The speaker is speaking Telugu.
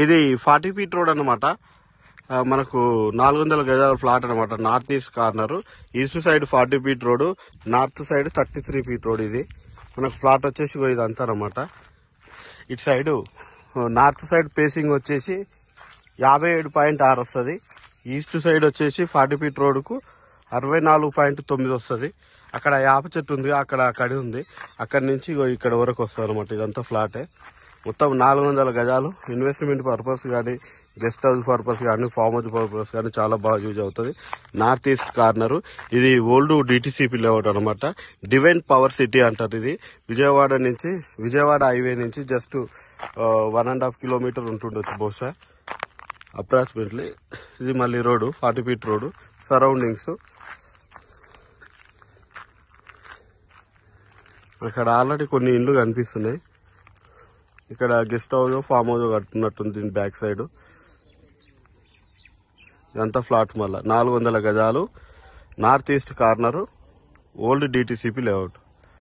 ఇది 40 ఫీట్ రోడ్ అనమాట. మనకు 400 గజాల ఫ్లాట్ అనమాట. North east corner, east side 40 feet road, north side 33 feet road. ఇది మనకు ఫ్లాట్ వచ్చేసి ఇదంతా అనమాట. ఇటు సైడ్ నార్త్ సైడ్ పేసింగ్ వచ్చేసి 57.6 వస్తుంది. ఈస్ట్ సైడ్ వచ్చేసి 40 ఫీట్ రోడ్కు 64.9 వస్తుంది. అక్కడ యాప చెట్టు ఉంది, అక్కడ కడి ఉంది, అక్కడి నుంచి ఇక్కడ వరకు వస్తుంది అనమాట. ఇదంతా ఫ్లాటే. మొత్తం 400 గజాలు. ఇన్వెస్ట్మెంట్ పర్పస్ కానీ, గెస్ట్ హౌస్ పర్పస్ కానీ, ఫామ్ హౌస్ పర్పస్ కానీ చాలా బాగా యూజ్ అవుతుంది. North east corner. ఇది ఓల్డ్ డిటిసిపి లేఅవుట్ అనమాట. డివైన్ పవర్ సిటీ అంటారు. ఇది విజయవాడ హైవే నుంచి జస్ట్ 1.5 కిలోమీటర్ ఉంటుండొచ్చు బహుశా, అప్రాక్సిమేట్లీ. ఇది మళ్ళీ రోడ్డు 40 ఫీట్ రోడ్డు. సరౌండింగ్స్ ఇక్కడ ఆల్రెడీ కొన్ని ఇండ్లు కనిపిస్తున్నాయి. ఇక్కడ గెస్ట్ హౌస్, ఫామ్ హౌస్ కట్టున్నట్టుంది దీని బ్యాక్ సైడ్. ఇదంతా ఫ్లాట్. మళ్ళా 400 గజాలు, north east corner, old DTCP layout.